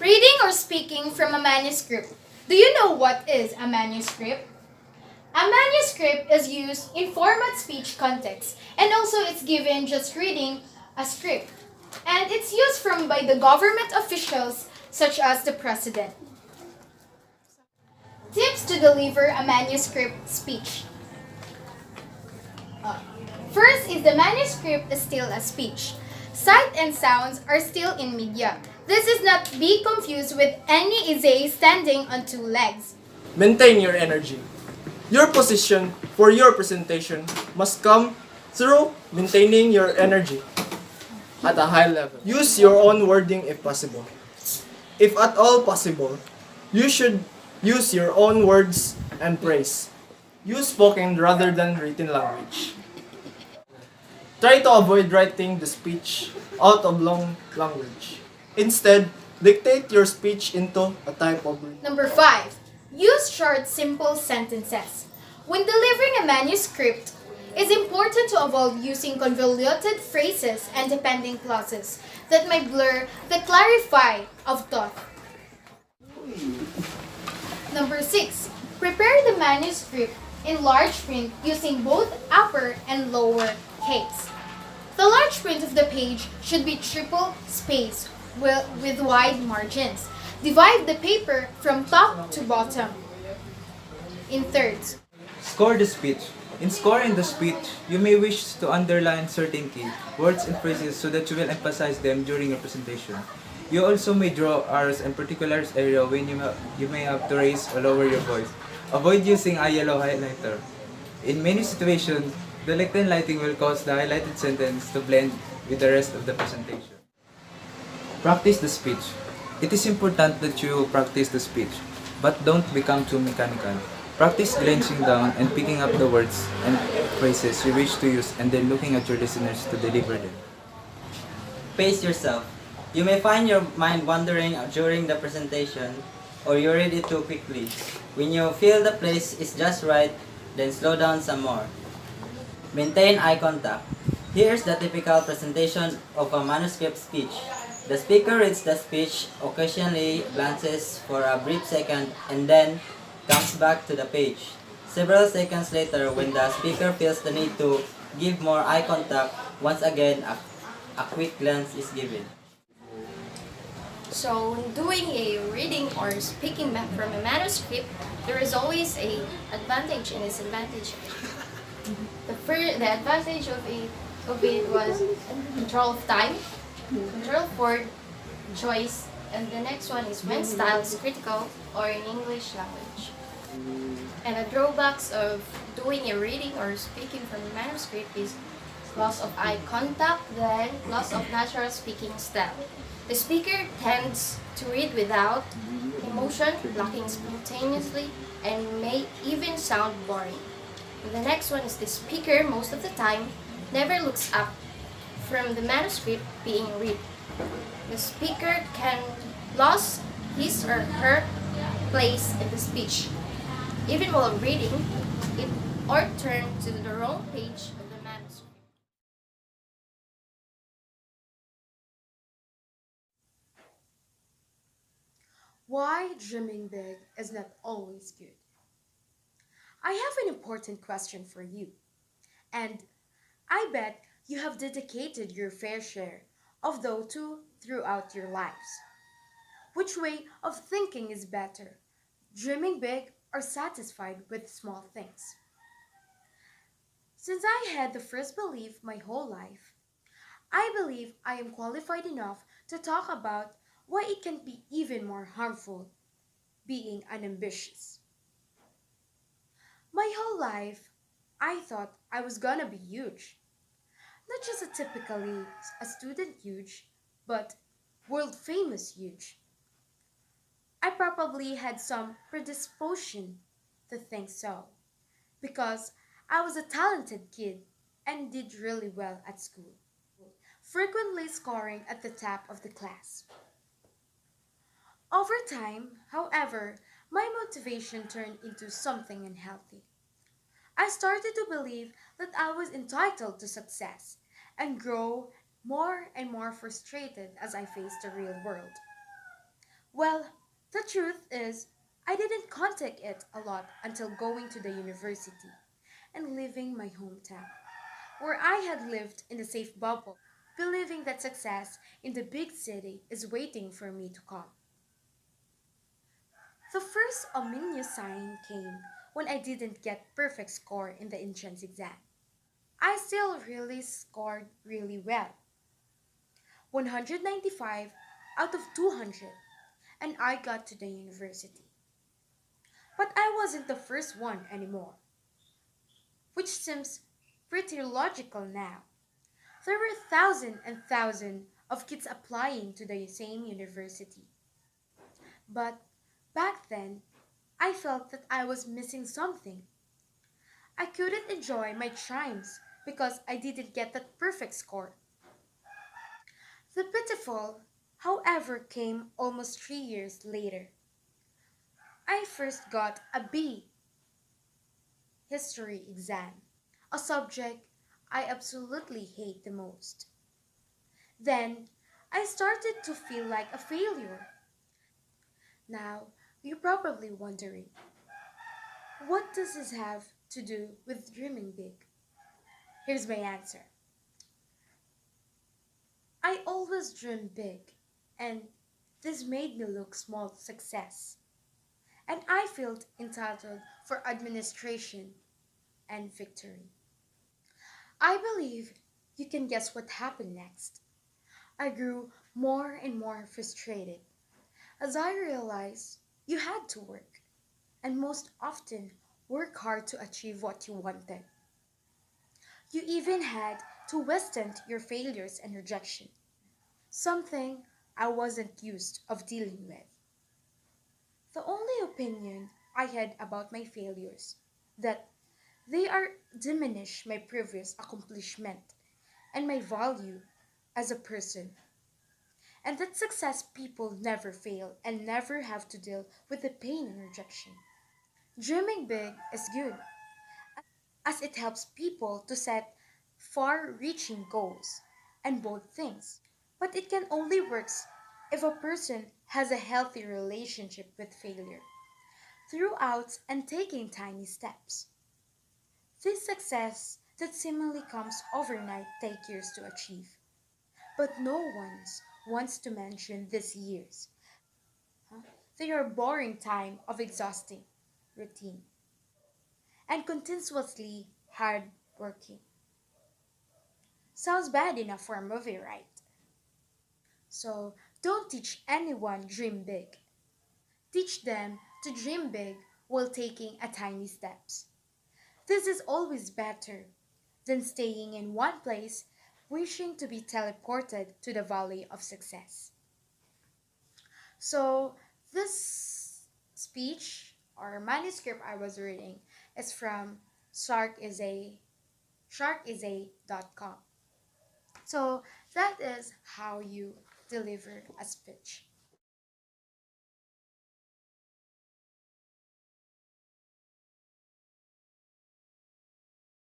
Reading or speaking from a manuscript. Do you know what is a manuscript? A manuscript is used in format speech context, and also it's given just reading a script. And it's used from by the government officials such as the president. Tips to deliver a manuscript speech. Uh, First is the manuscript is still a speech. Sight and sounds are still in media. This is not be confused with any essay standing on two legs. Maintain your energy. Your position for your presentation must come through maintaining your energy at a high level. Use your own wording if possible. If at all possible, you should use your own words and praise. Use spoken rather than written language. Try to avoid writing the speech out of long language. Instead, dictate your speech into a type of written. Number 5. Use short, simple sentences. When delivering a manuscript, it's important to avoid using convoluted phrases and dependent clauses that may blur the clarify of thought. Number 6. Prepare the manuscript in large print using both upper and lower case. The large print of the page should be triple spaced with wide margins. Divide the paper from top to bottom in thirds. Score the speech. In scoring the speech, you may wish to underline certain key words and phrases so that you will emphasize them during your presentation. You also may draw arrows in particular area when you may have to raise or lower your voice. Avoid using a yellow highlighter. In many situations, the lectern lighting will cause the highlighted sentence to blend with the rest of the presentation. Practice the speech. It is important that you practice the speech, but don't become too mechanical. Practice glancing down and picking up the words and phrases you wish to use and then looking at your listeners to deliver them. Pace yourself. You may find your mind wandering during the presentation or you read it too quickly. When you feel the pace is just right, then slow down some more. Maintain eye contact. Here's the typical presentation of a manuscript speech. The speaker reads the speech, occasionally glances for a brief second, and then comes back to the page. Several seconds later, when the speaker feels the need to give more eye contact, once again a quick glance is given. So, when doing a reading or speaking back from a manuscript, there is always a advantage and disadvantage. The advantage of it was control of time, control of word choice, and the next one is when style is critical or in English language. And the drawbacks of doing a reading or speaking from a manuscript is loss of eye contact, then loss of natural speaking style. The speaker tends to read without emotion, lacking spontaneously, and may even sound boring. And the next one is the speaker, most of the time, never looks up from the manuscript being read. The speaker can lose his or her place in the speech, even while reading it, or turn to the wrong page of the manuscript. Why dreaming big is not always good. I have an important question for you, and I bet you have dedicated your fair share of those two throughout your lives. Which way of thinking is better, dreaming big or satisfied with small things? Since I had the first belief my whole life, I believe I am qualified enough to talk about why it can be even more harmful being unambitious. My whole life, I thought I was gonna be huge. Not just a typically a student huge, but world famous huge. I probably had some predisposition to think so, because I was a talented kid and did really well at school, frequently scoring at the top of the class. Over time, however, my motivation turned into something unhealthy. I started to believe that I was entitled to success and grow more and more frustrated as I faced the real world. Well, the truth is, I didn't contact it a lot until going to the university and leaving my hometown, where I had lived in a safe bubble, believing that success in the big city is waiting for me to come. The first ominous sign came when I didn't get perfect score in the entrance exam. I still really scored really well, 195 out of 200, and I got to the university. But I wasn't the first one anymore, which seems pretty logical now. There were thousands and thousands of kids applying to the same university. But back then, I felt that I was missing something. I couldn't enjoy my triumphs because I didn't get that perfect score. The pitiful, however, came almost 3 years later. I first got a B history exam, a subject I absolutely hate the most. Then I started to feel like a failure. Now, you're probably wondering, what does this have to do with dreaming big? Here's my answer. I always dream big, and this made me look small success. And I felt entitled for administration and victory. I believe you can guess what happened next. I grew more and more frustrated as I realized you had to work, and most often work hard to achieve what you wanted. You even had to withstand your failures and rejection, something I wasn't used of dealing with. The only opinion I had about my failures that they are diminish my previous accomplishment and my value as a person, and that success people never fail and never have to deal with the pain and rejection. Dreaming big is good as it helps people to set far-reaching goals and bold things. But it can only work if a person has a healthy relationship with failure throughout and taking tiny steps. This success that seemingly comes overnight takes years to achieve. But no one wants to mention these years. Huh? They are boring time of exhausting routine and continuously hard working. Sounds bad enough for a movie, right? So don't teach anyone dream big. Teach them to dream big while taking a tiny steps. This is always better than staying in one place wishing to be teleported to the valley of success. So this speech or manuscript I was reading is from sharkisa.com. So that is how you deliver a speech.